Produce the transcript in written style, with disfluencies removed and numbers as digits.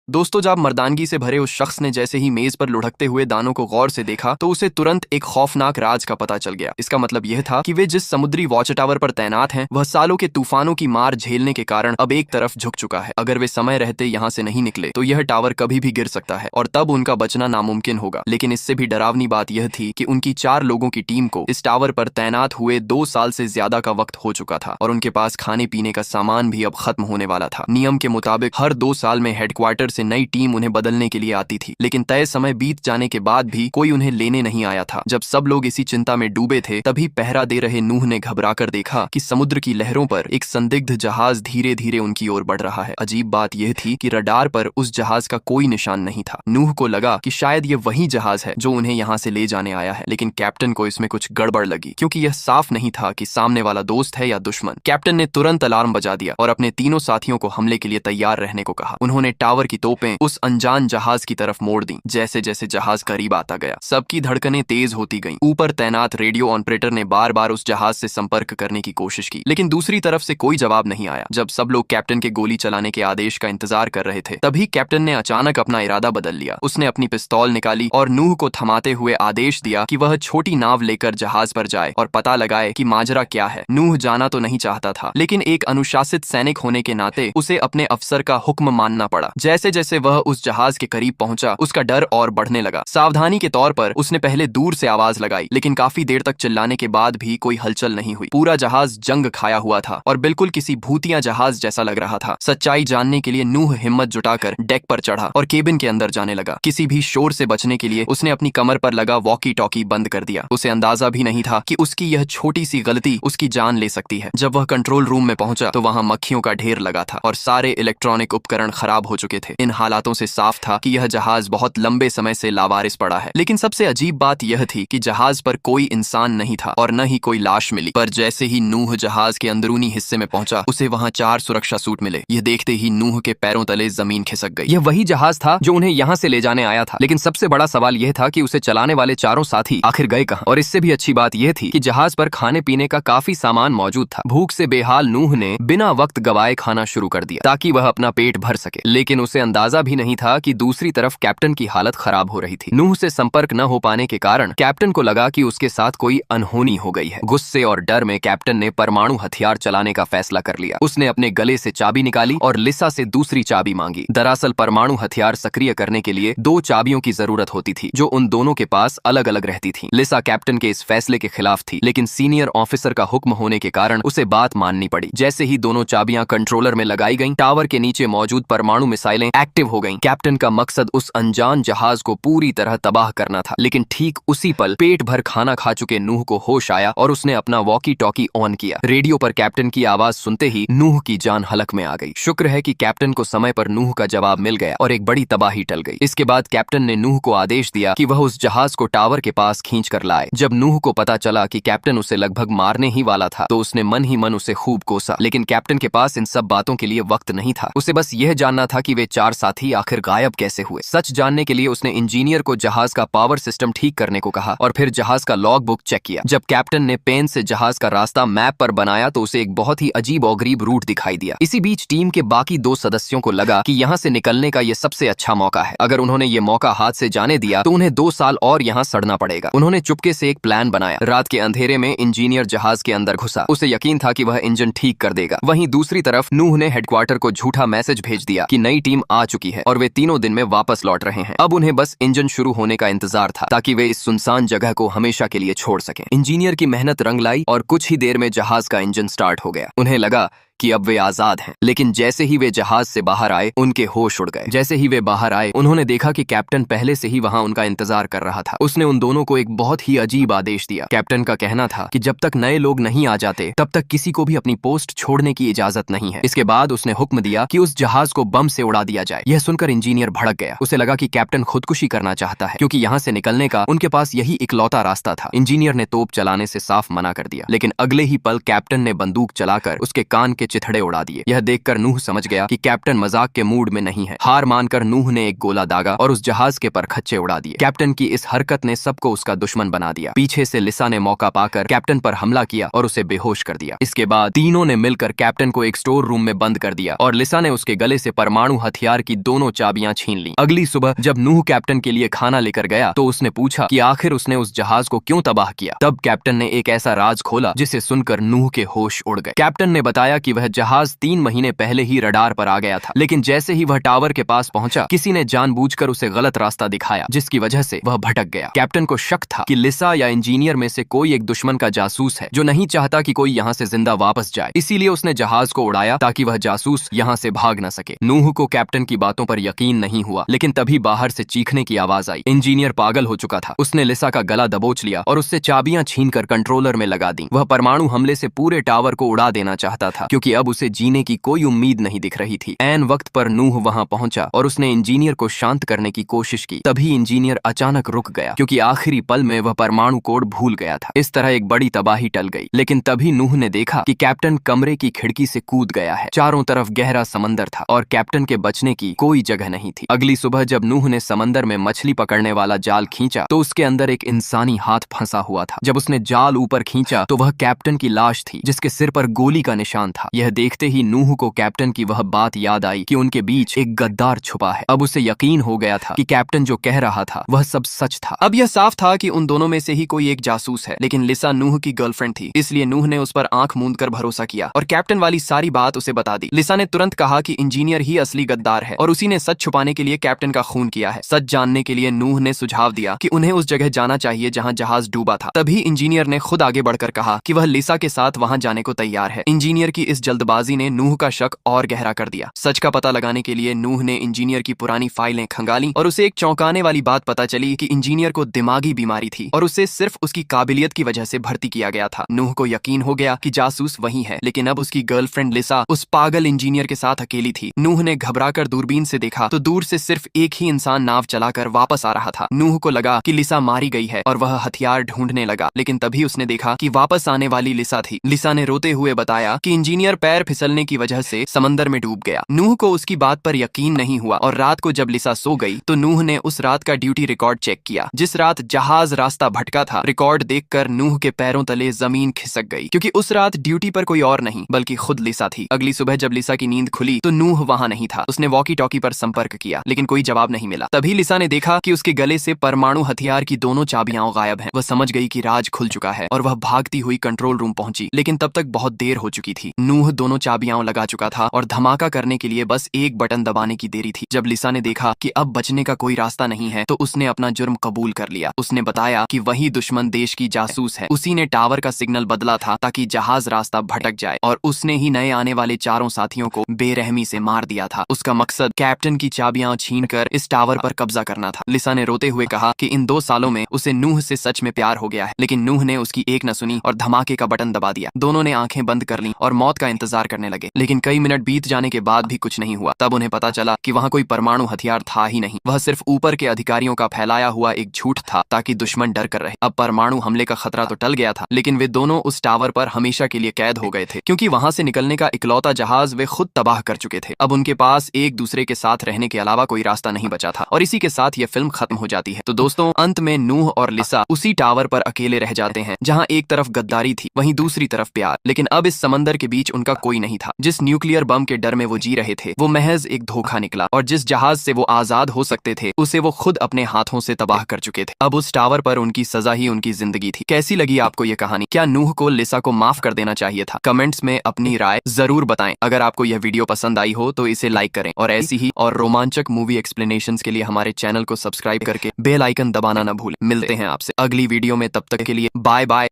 दोस्तों, जब मर्दानगी से भरे उस शख्स ने जैसे ही मेज पर लुढ़कते हुए दानों को गौर से देखा तो उसे तुरंत एक खौफनाक राज का पता चल गया। इसका मतलब यह था कि वे जिस समुद्री वॉच टावर पर तैनात हैं वह सालों के तूफानों की मार झेलने के कारण अब एक तरफ झुक चुका है। अगर वे समय रहते यहाँ से नहीं निकले तो यह टावर कभी भी गिर सकता है और तब उनका बचना नामुमकिन होगा। लेकिन इससे भी डरावनी बात यह थी कि उनकी 4 लोगों की टीम को इस टावर पर तैनात हुए 2 साल से ज्यादा का वक्त हो चुका था और उनके पास खाने पीने का सामान भी अब खत्म होने वाला था। नियम के मुताबिक हर 2 साल में हेडक्वार्टर से नई टीम उन्हें बदलने के लिए आती थी, लेकिन तय समय बीत जाने के बाद भी कोई उन्हें लेने नहीं आया था। जब सब लोग इसी चिंता में डूबे थे तभी पहरा दे रहे नूह ने घबराकर देखा कि समुद्र की लहरों पर एक संदिग्ध जहाज धीरे धीरे उनकी ओर बढ़ रहा है। अजीब बात यह थी कि रडार पर उस जहाज का कोई निशान नहीं था। नूह को लगा कि शायद ये वही जहाज है जो उन्हें यहाँ से ले जाने आया है, लेकिन कैप्टन को इसमें कुछ गड़बड़ लगी क्योंकि यह साफ नहीं था कि सामने वाला दोस्त है या दुश्मन। कैप्टन ने तुरंत अलार्म बजा दिया और अपने तीनों साथियों को हमले के लिए तैयार रहने को कहा। उन्होंने टावर की तोपें उस अनजान जहाज की तरफ मोड़ दी। जैसे जैसे जहाज करीब आता गया सबकी धड़कनें तेज होती गईं। ऊपर तैनात रेडियो ऑपरेटर ने बार बार उस जहाज से संपर्क करने की कोशिश की, लेकिन दूसरी तरफ से कोई जवाब नहीं आया। जब सब लोग कैप्टन के गोली चलाने के आदेश का इंतजार कर रहे थे तभी कैप्टन ने अचानक अपना इरादा बदल लिया। उसने अपनी पिस्तौल निकाली और नूह को थमाते हुए आदेश दिया कि वह छोटी नाव लेकर जहाज पर जाए और पता लगाए कि माजरा क्या है। नूह जाना तो नहीं चाहता था, लेकिन एक अनुशासित सैनिक होने के नाते उसे अपने अफसर का हुक्म मानना पड़ा। जैसे जैसे वह उस जहाज के करीब पहुंचा उसका डर और बढ़ने लगा। सावधानी के तौर पर उसने पहले दूर से आवाज लगाई, लेकिन काफी देर तक चिल्लाने के बाद भी कोई हलचल नहीं हुई। पूरा जहाज जंग खाया हुआ था और बिल्कुल किसी भूतिया जहाज जैसा लग रहा था। सच्चाई जानने के लिए नूह हिम्मत जुटाकर डेक पर चढ़ा और केबिन के अंदर जाने लगा। किसी भी शोर से बचने के लिए उसने अपनी कमर पर लगा वॉकी टॉकी बंद कर दिया। उसे अंदाजा भी नहीं था कि उसकी यह छोटी सी गलती उसकी जान ले सकती है। जब वह कंट्रोल रूम में पहुंचा तो वहां मक्खियों का ढेर लगा था और सारे इलेक्ट्रॉनिक उपकरण खराब हो चुके थे। इन हालातों से साफ था कि यह जहाज बहुत लंबे समय से लावारिस पड़ा है। लेकिन सबसे अजीब बात यह थी कि जहाज पर कोई इंसान नहीं था और न ही कोई लाश मिली। पर जैसे ही नूह जहाज के अंदरूनी हिस्से में पहुंचा उसे वहां 4 सुरक्षा सूट मिले। यह देखते ही नूह के पैरों तले जमीन खिसक गई। यह वही जहाज था जो उन्हें यहाँ से ले जाने आया था, लेकिन सबसे बड़ा सवाल यह था कि उसे चलाने वाले चारों साथी आखिर गए कहाँ। और इससे भी अच्छी बात यह थी कि जहाज पर खाने पीने का काफी सामान मौजूद था। भूख से बेहाल नूह ने बिना वक्त गवाए खाना शुरू कर दिया ताकि वह अपना पेट भर सके, लेकिन उसे अंदाजा भी नहीं था कि दूसरी तरफ कैप्टन की हालत खराब हो रही थी। नूह से संपर्क न हो पाने के कारण कैप्टन को लगा कि उसके साथ कोई अनहोनी हो गई है। गुस्से और डर में कैप्टन ने परमाणु हथियार चलाने का फैसला कर लिया। उसने अपने गले से चाबी निकाली और लिसा से दूसरी चाबी मांगी। दरअसल परमाणु हथियार सक्रिय करने के लिए 2 चाबियों की जरूरत होती थी जो उन दोनों के पास अलग अलग रहती थी। लिसा कैप्टन के इस फैसले के खिलाफ थी, लेकिन सीनियर ऑफिसर का हुक्म होने के कारण उसे बात माननी पड़ी। जैसे ही दोनों चाबियां कंट्रोलर में लगाई गईं, टावर के नीचे मौजूद परमाणु मिसाइलें एक्टिव हो गईं। कैप्टन का मकसद उस अनजान जहाज को पूरी तरह तबाह करना था, लेकिन ठीक उसी पल पेट भर खाना खा चुके नूह को होश आया और उसने अपना वॉकी टॉकी ऑन किया। रेडियो पर कैप्टन की आवाज सुनते ही नूह की जान हलक में आ गई। शुक्र है कि कैप्टन को समय पर नूह का जवाब मिल गया और एक बड़ी तबाही टल गई। इसके बाद कैप्टन ने नूह को आदेश दिया कि वह उस जहाज को टावर के पास खींच कर लाए। जब नूह को पता चला कि कैप्टन उसे लगभग मारने ही वाला था तो उसने मन ही मन उसे खूब कोसा, लेकिन कैप्टन के पास इन सब बातों के लिए वक्त नहीं था। उसे बस यह जानना था कि वे 4 साथी आखिर गायब कैसे हुए। सच जानने के लिए उसने इंजीनियर को जहाज का पावर सिस्टम ठीक करने को कहा और फिर जहाज का लॉग बुक चेक किया। जब कैप्टन ने पेन से जहाज का रास्ता मैप पर बनाया तो उसे एक बहुत ही अजीब और गरीब रूट दिखाई दिया। इसी बीच टीम के बाकी 2 सदस्यों को लगा कि यहाँ से निकलने का ये सबसे अच्छा मौका है। अगर उन्होंने ये मौका हाथ से जाने दिया तो उन्हें 2 साल और यहाँ सड़ना पड़ेगा। उन्होंने चुपके से एक प्लान बनाया। रात के अंधेरे में इंजीनियर जहाज के अंदर घुसा। उसे यकीन था कि वह इंजन ठीक कर देगा। वहीं दूसरी तरफ नूह ने हेडक्वार्टर को झूठा मैसेज भेज दिया कि नई टीम आ चुकी है और वे 3 दिन में वापस लौट रहे हैं। अब उन्हें बस इंजन शुरू होने का इंतजार था ताकि वे इस सुनसान जगह को हमेशा के लिए छोड़ सकें। इंजीनियर की मेहनत रंग लाई और कुछ ही देर में जहाज का इंजन स्टार्ट हो गया। उन्हें लगा कि अब वे आजाद हैं, लेकिन जैसे ही वे जहाज से बाहर आए उनके होश उड़ गए। जैसे ही वे बाहर आए उन्होंने देखा कि कैप्टन पहले से ही वहां उनका इंतजार कर रहा था। उसने उन दोनों को एक बहुत ही अजीब आदेश दिया। कैप्टन का कहना था कि जब तक नए लोग नहीं आ जाते तब तक किसी को भी अपनी पोस्ट छोड़ने की इजाजत नहीं है। इसके बाद उसने हुक्म दिया कि उस जहाज को बम से उड़ा दिया जाए। यह सुनकर इंजीनियर भड़क गया। उसे लगा कि कैप्टन खुदकुशी करना चाहता है क्योंकि यहाँ से निकलने का उनके पास यही इकलौता रास्ता था। इंजीनियर ने तोप चलाने से साफ मना कर दिया, लेकिन अगले ही पल कैप्टन ने बंदूक चलाकर उसके कान के के चिथड़े उड़ा दिए। यह देखकर नूह समझ गया कि कैप्टन मजाक के मूड में नहीं है। हार मानकर नूह ने एक गोला दागा और उस जहाज के परखच्चे उड़ा दिए। कैप्टन की इस हरकत ने सबको उसका दुश्मन बना दिया। पीछे से लिसा ने मौका पाकर कैप्टन पर हमला किया और उसे बेहोश कर दिया। इसके बाद तीनों ने मिलकर कैप्टन को एक स्टोर रूम में बंद कर दिया और लिसा ने उसके गले से परमाणु हथियार की दोनों चाबियां छीन ली। अगली सुबह जब नूह कैप्टन के लिए खाना लेकर गया तो उसने पूछा कि आखिर उसने उस जहाज को क्यों तबाह किया। तब कैप्टन ने एक ऐसा राज खोला जिसे सुनकर नूह के होश उड़ गए। कैप्टन ने बताया कि वह जहाज 3 महीने पहले ही रडार पर आ गया था, लेकिन जैसे ही वह टावर के पास पहुंचा किसी ने जानबूझकर उसे गलत रास्ता दिखाया, जिसकी वजह से वह भटक गया। कैप्टन को शक था कि लिसा या इंजीनियर में से कोई एक दुश्मन का जासूस है जो नहीं चाहता कि कोई यहाँ से जिंदा वापस जाए। इसीलिए उसने जहाज को उड़ाया ताकि वह जासूस यहाँ से भाग न सके। नूह को कैप्टन की बातों पर यकीन नहीं हुआ, लेकिन तभी बाहर से चीखने की आवाज आई। इंजीनियर पागल हो चुका था। उसने लिसा का गला दबोच लिया और उससे चाबियां छीनकर कंट्रोलर में लगा दी। वह परमाणु हमले से पूरे टावर को उड़ा देना चाहता था, क्योंकि अब उसे जीने की कोई उम्मीद नहीं दिख रही थी। ऐन वक्त पर नूह वहां पहुंचा और उसने इंजीनियर को शांत करने की कोशिश की। तभी इंजीनियर अचानक रुक गया, क्योंकि आखिरी पल में वह परमाणु कोड भूल गया था। इस तरह एक बड़ी तबाही टल गई। लेकिन तभी नूह ने देखा कि कैप्टन कमरे की खिड़की से कूद गया है। चारों तरफ गहरा समंदर था और कैप्टन के बचने की कोई जगह नहीं थी। अगली सुबह जब नूह ने समंदर में मछली पकड़ने वाला जाल खींचा तो उसके अंदर एक इंसानी हाथ फंसा हुआ था। जब उसने जाल ऊपर खींचा तो वह कैप्टन की लाश थी, जिसके सिर पर गोली का निशान था। यह देखते ही नूह को कैप्टन की वह बात याद आई कि उनके बीच एक गद्दार छुपा है। अब उसे यकीन हो गया था कि कैप्टन जो कह रहा था वह सब सच था। अब यह साफ था कि उन दोनों में से ही कोई एक जासूस है, लेकिन लिसा नूह की गर्लफ्रेंड थी, इसलिए नूह ने उस पर आंख मूंद कर भरोसा किया और कैप्टन वाली सारी बात उसे बता दी। लिसा ने तुरंत कहा कि इंजीनियर ही असली गद्दार है और उसी ने सच छुपाने के लिए कैप्टन का खून किया है। सच जानने के लिए नूह ने सुझाव दिया कि उन्हें उस जगह जाना चाहिए जहां जहाज डूबा था। तभी इंजीनियर ने खुद आगे बढ़कर कहा कि वह लिसा के साथ वहां जाने को तैयार है। इंजीनियर की इस जल्दबाजी ने नूह का शक और गहरा कर दिया। सच का पता लगाने के लिए नूह ने इंजीनियर की पुरानी फाइलें खंगाली और उसे एक चौंकाने वाली बात पता चली कि इंजीनियर को दिमागी बीमारी थी और उसे सिर्फ उसकी काबिलियत की वजह से भर्ती किया गया था। नूह को यकीन हो गया कि जासूस वही है, लेकिन अब उसकी गर्लफ्रेंड लिसा उस पागल इंजीनियर के साथ अकेली थी। नूह ने घबराकर दूरबीन से देखा तो दूर से सिर्फ एक ही इंसान नाव चलाकर वापस आ रहा था। नूह को लगा कि लिसा मारी गई है और वह हथियार ढूंढने लगा, लेकिन तभी उसने देखा कि वापस आने वाली लिसा थी। लिसा ने रोते हुए बताया कि इंजीनियर पैर फिसलने की वजह से समंदर में डूब गया। नूह को उसकी बात पर यकीन नहीं हुआ और रात को जब लिसा सो गई तो नूह ने उस रात का ड्यूटी रिकॉर्ड चेक किया। जिस रात जहाज रास्ता भटका था, रिकॉर्ड देखकर नूह के पैरों तले जमीन खिसक गई, क्योंकि उस रात ड्यूटी पर कोई और नहीं बल्कि खुद लिसा थी। अगली सुबह जब लिसा की नींद खुली तो नूह वहां नहीं था। उसने वॉकी टॉकी पर संपर्क किया, लेकिन कोई जवाब नहीं मिला। तभी लिसा ने देखा कि उसके गले से परमाणु हथियार की दोनों चाबियां गायब हैं। वह समझ गई कि राज खुल चुका है और वह भागती हुई कंट्रोल रूम पहुंची, लेकिन तब तक बहुत देर हो चुकी थी। नूह दोनों चाबियां लगा चुका था और धमाका करने के लिए बस एक बटन दबाने की देरी थी। जब लिसा ने देखा कि अब बचने का कोई रास्ता नहीं है तो उसने अपना जुर्म कबूल कर लिया। उसने बताया कि वही दुश्मन देश की जासूस है। उसी ने टावर का सिग्नल बदला था ताकि जहाज रास्ता भटक जाए और उसने ही नए आने वाले चारों साथियों को बेरहमी से मार दिया था। उसका मकसद कैप्टन की चाबियां छीनकर इस टावर पर कब्जा करना था। लिसा ने रोते हुए कहा कि इन 2 सालों में उसे नूह से सच में प्यार हो गया है, लेकिन नूह ने उसकी एक न सुनी और धमाके का बटन दबा दिया। दोनों ने आंखें बंद कर लीं और मौत का इंतजार करने लगे, लेकिन कई मिनट बीत जाने के बाद भी कुछ नहीं हुआ। तब उन्हें पता चला कि वहां कोई परमाणु हथियार था ही नहीं। वह सिर्फ ऊपर के अधिकारियों का फैलाया हुआ एक झूठ था ताकि दुश्मन डर कर रहे। अब परमाणु हमले का खतरा तो टल गया था, लेकिन वे दोनों उस टावर पर हमेशा के लिए कैद हो गए थे, क्योंकि वहां से निकलने का इकलौता जहाज वे खुद तबाह कर चुके थे। अब उनके पास एक दूसरे के साथ रहने के अलावा कोई रास्ता नहीं बचा था और इसी के साथ यह फिल्म खत्म हो जाती है। तो दोस्तों, अंत में नूह और लिसा उसी टावर पर अकेले रह जाते हैं जहां एक तरफ गद्दारी थी वहीं दूसरी तरफ प्यार। लेकिन अब इस समंदर के बीच उनका कोई नहीं था। जिस न्यूक्लियर बम के डर में वो जी रहे थे वो महज एक धोखा निकला और जिस जहाज से वो आजाद हो सकते थे उसे वो खुद अपने हाथों से तबाह कर चुके थे। अब उस टावर पर उनकी सजा ही उनकी जिंदगी थी। कैसी लगी आपको ये कहानी? क्या नूह को लिसा को माफ कर देना चाहिए था? कमेंट्स में अपनी राय जरूर बताएं। अगर आपको यह वीडियो पसंद आई हो तो इसे लाइक करें और ऐसी ही और रोमांचक मूवी एक्सप्लेनेशंस के लिए हमारे चैनल को सब्सक्राइब करके बेल आइकन दबाना न भूलें। मिलते हैं आपसे अगली वीडियो में, तब तक के लिए बाय बाय।